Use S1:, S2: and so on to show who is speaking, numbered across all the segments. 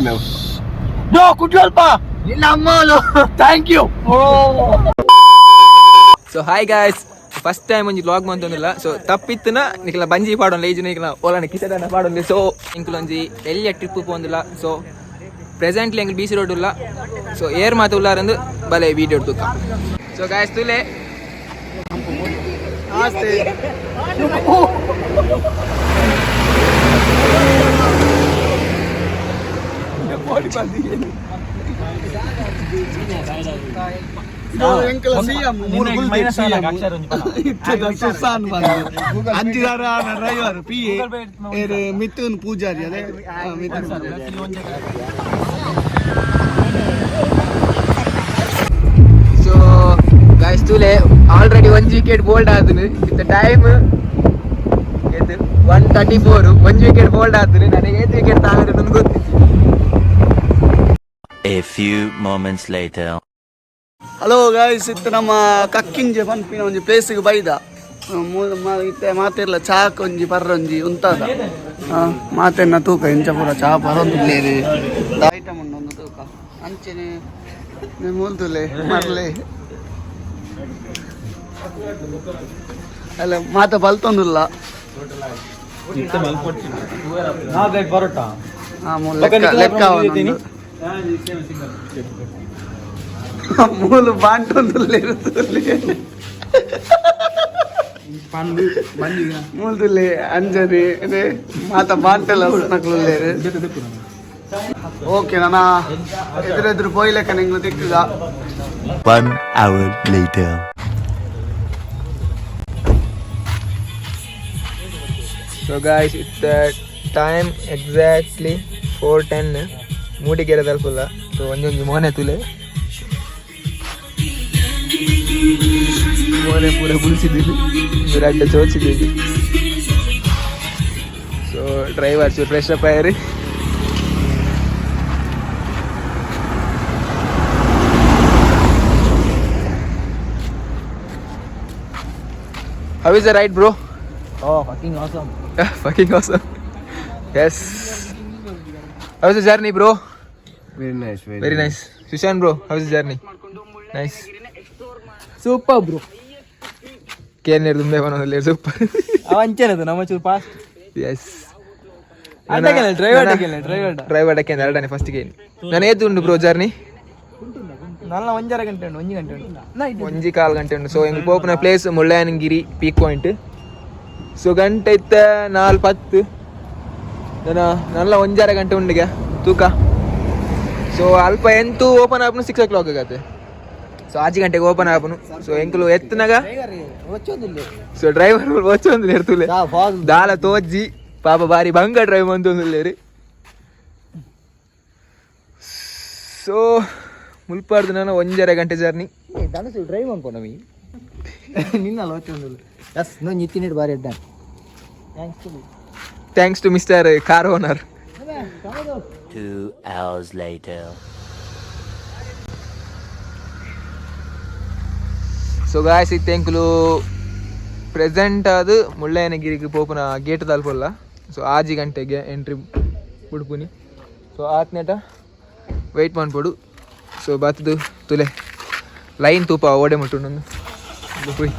S1: ನಾವು ಕುಡ್ಲಲ್ಪ ನಿನ್ನ ಅಮ್ಮಲು thank you.
S2: So hi guys, first time ಒಂಜಿ ವ್ಲಾಗ್ ಮಂತೊಂದಿಲ್ಲ. ಸೊ ತಪ್ಪಿತ್ತನ ನಿಕ್ಲ ಬಂಜಿ ಪಾಡೊಂದು ಈಜು ನಿಕ್ಲ ಓಲಾನ ಕಿಸಡನ ಪಾಡೊಂದು. ಸೊ ಇಂಕ್ಲೊಂಜಿ ಎಲ್ಲಿಯ ಟ್ರಿಪ್ ಪೋಂದಿಲ್ಲ. ಸೊ ಪ್ರೆಸೆಂಟ್ಲಿ ಎಂಕ್ ಬೀಚ್ ರೋಡ್ ಇಲ್ಲ. ಸೊ ಏರ್ ಮಾತು ಉಲ್ಲಾರಂದು ಬಲೆ ವೀಡಿಯೋ ತುಕ. ಸೊ ಗಾಯ್ಸ್ ತುಲೆ
S1: ಮಿಥುನ್ ಪೂಜಾರಿ ಅದೇ
S2: ಸೊ ಗಾಯ್ಸ್ ತುಲೆ ಆಲ್ರೆಡಿ 1 ವಿಕೆಟ್ ಬೋಲ್ಡ್ ಆದನು. ಇತ್ತ ಟೈಮ್ 1:34. 1 wicket bowled ಆದನು. ನನಗೆ 8 ವಿಕೆಟ್ ತಾಂದ್ರೆ ನನಗೆ ಗೊತ್ತಿತ್ತು.
S3: A few moments later.
S1: Hello guys, ಇತ್ತು ನಮ್ಮ ಕಕ್ಕಿಂಜೆ ಪನ್ಪಿನ ಒಂಜಿ ಪ್ಲೇಸಿಗೆ ಬೈದ ಇತ್ತೆ ಮಾತಿರ್ಲ ಚಾಕ್ ಒಂಜಿ ಪರ್ರೊಂಜಿ ಉಂತದ ಮಾತೆನ್ನ ತೂಕ ಇಂಚ ಪೂರ ಚಾ ಪರೊಂದುಲ್ಲೇರಿ ಐಟಮ್ ಉಂಡು ಒಂದು ತೂಕ ಅಂಚೆನೆ ಮೂಲ್ತುಲೆ ಮರ್ಲೆ ಅಲ್ಲ ಮಾತ ಬಲ್ತೊಂದುಲ್ಲ ಲೆಕ್ಕ ಮೂಲು ಬಾಂಟೊಂದುಲ್ಲೇರು ಮೂಲ್ತುಲೆ ಅಂಜನಿ ಇದೆ ಮಾತ ಬಾಂಟೆಲ್ಲ ನಕ್ಲುಲ್ಲೇರು. ಓಕೆ ನಾನ ಎದುರೆದುರು ಪೋಯ್ಲೆಕ್ಕ ನಿಂಗ್ಲು ತಿಕ್ಕುದ.
S3: 1 hour later.
S2: ಸೊ ಗಾಯ್ಸ್ ಇತ್ತ ಟೈಮ್ ಎಕ್ಸಾಕ್ಟ್ಲಿ 4:10. ಮೂಡಿಗೆರೆ ತಲುಪಲ್ಲ. ಸೊ ಒಂದೊಂದು ಮೋನೆ ತುಲೆ ಮೋನೆ ಪೂರ ಬುಲ್ಸಿದ್ದೀವಿ, ಅಡ್ಡ ಚೋಚಿದ್ದೀವಿ. ಸೊ ಡ್ರೈವರ್ಸ್ ಫ್ರೆಶ್ ಅಪ್ ಆಯ್ರಿ. How is the ride, bro?
S4: Oh, fucking awesome.
S2: Fucking awesome. Yes. How is the journey, bro?
S1: Very nice
S2: Very nice. Sushan, bro, how is the journey? Nice.
S4: Super, bro.
S2: ಕೇಳ್ನೇರು Thumbe ಬನ್ನೋದಿಲ್ಲ super.
S4: ಅವ ಅಂಚೆನದು ನಮ್ಮ ಚೂರು fast.
S2: S.
S4: Driver
S2: ಅಡಕ್ಕೆ ಎರಡನೇ ಫಸ್ಟ್ಗೆ ನಾನು ಏದು ಉಂಡು bro journey
S4: ನನ್ನ 1.5 ಗಂಟೆ ಉಂಟು 1 ಗಂಟೆ ಉಂಟು
S2: 1.25 ಗಂಟೆ ಉಂಟು. ಸೊ ಎಂಗ್ ಪೋಪುನ place Mullayanagiri peak point. So ಗಂಟೆ ಇತ್ತ 4:10 ನನ್ನ 1.5 ಗಂಟೆ ಉಂಡಿಗೆ ತೂಕ. ಸೊ ಅಲ್ಪ ಎಂತೂ ಓಪನ್ ಆಪನು 6 o'clock ಆಗತ್ತೆ. ಸೊ 6 ಗಂಟೆಗೆ ಓಪನ್ ಆಪನು. ಸೊ ಎಂಕಲು ಎತ್ತನಾಗ ಸೊ ಡ್ರೈವರ್ ಒಚ್ಚೊಂದಿಲ್ಲ ಇರ್ತುಲೆ ದಾಲ ತೋಜ್ಜಿ ಪಾಪ ಬಾರಿ ಬಂಗ ಡ್ರೈವ್ ಅಂತೊಂದಿಲ್ಲೇರಿ. ಸೊ ಮುಲ್ಪಾಡ್ದು ನಾನು 1.5 ಗಂಟೆ ಜರ್ನಿ
S4: ಡ್ರೈವ್ ಅನ್ಕೊಂಡವಿ ನಿನ್ನಲ್ಲ ಒಚ್ಚೊಂದಿಲ್ಲ. ಎಸ್ ನೋ ನಿತ್ತಿನಿಡ್ ಬಾರಿ ಇದ್ದ.
S2: Thanks to mister car owner.
S3: 2 hours later.
S2: So guys ಇತ್ತು ಎಂಕುಲು ಪ್ರೆಸೆಂಟ್ ಅದು ಮುಳ್ಳಯ್ಯನಗಿರಿಗೆ ಪೋಪುನ ಗೇಟ್ ತಲುಪಲ್ಲ. ಸೊ 6 ಗಂಟೆಗೆ ಎಂಟ್ರಿ ಉಡುಪುನಿ. ಸೊ ಆತ್ನೇಟ ವೆಯ್ಟ್ ಮಾಡ್ಬೋಡು. ಸೊ ಬತ್ತದು ತುಲೆ ಲೈನ್ ತೂಪ ಓಡೆ ಮುಟ್ಟುಂಡು ಹೋಯ್.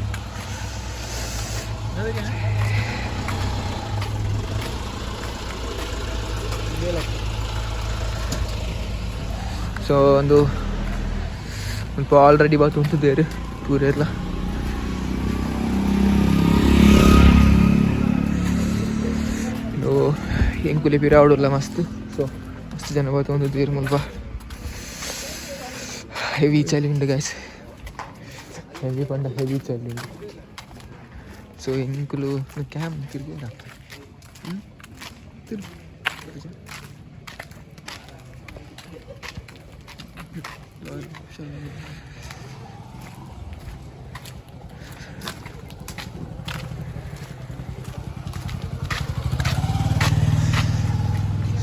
S2: ಸೊ ಒಂದು ಸ್ವಲ್ಪ ಆಲ್ರೆಡಿ ಬಾತ್ ಉಂಟುದೇರು ಪೂರೆಲ್ಲ. ಎಂಕುಲಿ ಪಿರಾವಡುಲ್ಲ ಮಸ್ತ್. ಸೊ ಮಸ್ತ್ ಜನ ಬಾತ್ ಒಂದು ದೇರು ಮುಲ್ಪ ಹೆವಿ ಚಳಿ ಉಂಟು ಗಾಯ್ಸ್, ಹೆವಿ ಪಂಡ ಹೆವಿ ಚಳಿ ಉಂಟು. ಸೊ ಎಂಕುಲು ಕ್ಯಾಮ್ ತಿರುಗಿ ಆಗ್ತದೆ.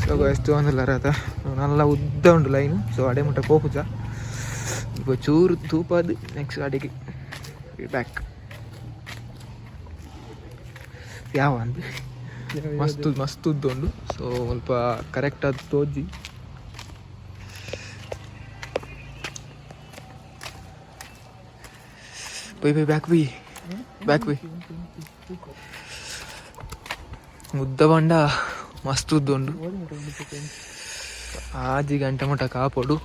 S2: ಸೊ ಎಷ್ಟು ಒಂದಿಲ್ಲ ರಾತ ನಲ್ಲ ಉದ್ದ ಉಂಟು ಲೈನು. ಸೊ ಅಡೆ ಮುಟ್ಟ ಪೋಪುಜ ഇപ്പോൾ ചൂറ് തൂപ്പാത് നെക്സ്റ്റ് അടിക്ക് ಬ್ಯಾಕ್ ಯಾವ ಮಸ್ತ್ ಮಸ್ತ್ ಉದ್ದುಂಡು. ಸೊ ಸ್ವಲ್ಪ ಕರೆಕ್ಟ್ ಅದು ತೋಜಿ పోయి బ్యాక్ పోయి ಮುದ್ದಬಂಡ ಮಸ್ತ್ ಉದ್ದುಂಡು 6 ಗಂಟೆ ಮಟ್ಟ ಕಾಪಡು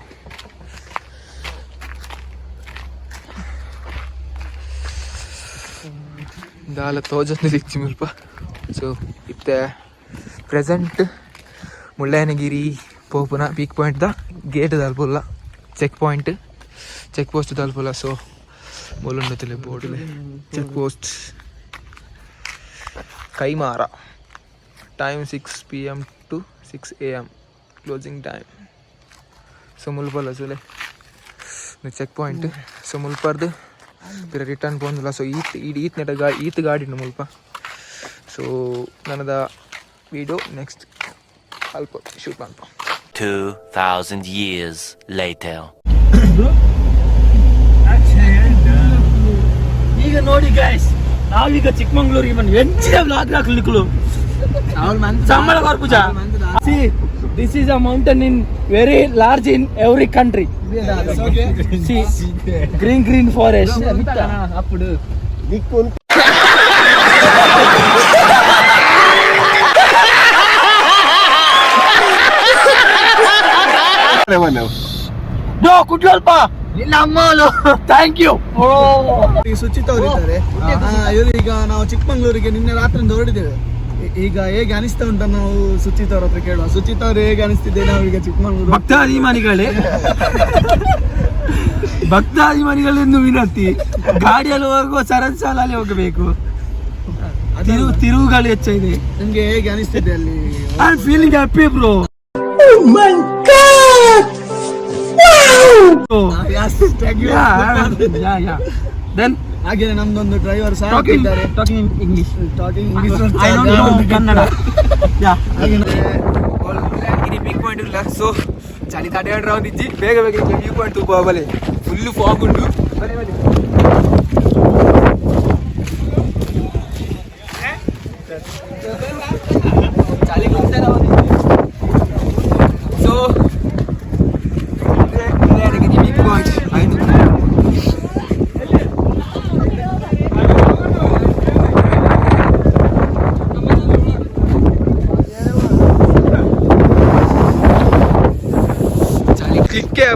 S2: ದಾಲ ತೋಜೊಂದು ದಿಕ್ಚಿ ಮುಲ್ಪ. ಸೊ ಇತ್ತೆ ಪ್ರೆಸೆಂಟ್ ಮುಳ್ಳಯ್ಯನಗಿರಿ ಪೋಪುನ ಪೀಕ್ ಪಾಯಿಂಟ್ ದ ಗೇಟ್ ತಲುಪುಲ್ಲ, ಚೆಕ್ ಪೋಸ್ಟ್ ತಲುಪುಲ್ಲ. ಸೊ ಮೂಲುಂಡತಿಲೆ ಬೋರ್ಡ್ಲೆ ಚೆಕ್ ಪೋಸ್ಟ್ ಕೈಮಾರ. Time 6 PM to 6 AM closing time. So ಮುಲ್ಪಲ್ಲ ಸುಲೆ ಚೆಕ್ ಪಾಯಿಂಟ್. ಸೊ ಮುಲ್ಪರ್ದು ಬೇರೆ ರಿಟರ್ನ್ ಬಂದಿಲ್ಲ. ಸೊ ಈತ್ ಗಾಡಿ ಮುಲ್ಪ. ಸೊ ನನ್ನದ ವಿಡಿಯೋ ನೆಕ್ಸ್ಟ್ ಅಲ್ಪ ಶೂಟ್ ಮಾಡ್ಪ.
S3: 2000 years later.
S5: ಈಗ ನೋಡಿ ಗೈಸ್, ನಾವೀಗ ಚಿಕ್ಕಮಂಗ್ಳೂರಿಗೆ ಬಂದು ಎಂಚಿನ ಬ್ಲಾಗ್ ಹಾಕ್ಲಿಕ್ಕಲು ಸಂಬಳ ಪೂಜ. See, this is a mountain in very large in every country. See, green forest. అప్పుడు ಕುಟ್ಲಲ್ಪ ನಿನ್ನ ಅಮ್ಮಲು ಥ್ಯಾಂಕ್ ಯು.
S1: ಸುಚಿತ್ ಅವರು ಇದ್ದಾರೆ. ಇವರು ಈಗ ನಾವು ಚಿಕ್ಕಮಂಗ್ಳೂರಿಗೆ ನಿನ್ನೆ ರಾತ್ರಿಯಿಂದ ಹೊರಡಿದ್ದೇವೆ. ಈಗ ಹೇಗೆ ಅನಿಸ್ತಾ ಉಂಟ ನಾವು ಸುಚಿತ್ ಅವ್ರ ಹತ್ರ ಕೇಳುವ. ಸುಚಿತ್ ಅವ್ರು ಹೇಗೆ ಅನಿಸ್ತಿದೆ ನಾವೀಗ ಚಿಕ್ಕಮಂಗ್ಳೂರು
S5: ಭಕ್ತಾಭಿಮಾನಿಗಳೆಂದು ವಿನಂತಿ, ಗಾಡಿಯಲ್ಲಿ ಹೋಗುವ ಸರನ್ ಸಾಲಲ್ಲಿ ಹೋಗಬೇಕು. ತಿರುವುಗಳು ಹೆಚ್ಚಿದೆ.
S1: ನಿಮ್ಗೆ ಹೇಗೆ ಅನಿಸ್ತಿದೆ ಅಲ್ಲಿ?
S5: I am feeling happy bro. Then
S1: ಹಾಗೆ ನಮ್ದೊಂದು ಡ್ರೈವರ್ ಸಹ ಇದ್ದಾರೆ.
S5: talking English.
S1: I don't know
S5: Kannada.
S2: Mullayanagiri peak point ಇಲ್ಲ. ಸೊ ಚಳಿ ತಡೆಯಡ್ರ ಒಂದಿಜ್ಜಿ ಬೇಗ ವ್ಯೂ ಪಾಯಿಂಟ್ ತೂಪಲೆ ಫುಲ್ಲು ಫಾಗ್ ಉಂಟು. ಚಳಿ ಗೊತ್ತಲ್ಲ ಸೊ ಮುಳ್ಳಯ್ಯನಗಿರಿ ಪೀಕ್ ಪಾಯಿಂಟ್ ಆಯ್ತು. ಕ್ಲಿಕ್ಕೆ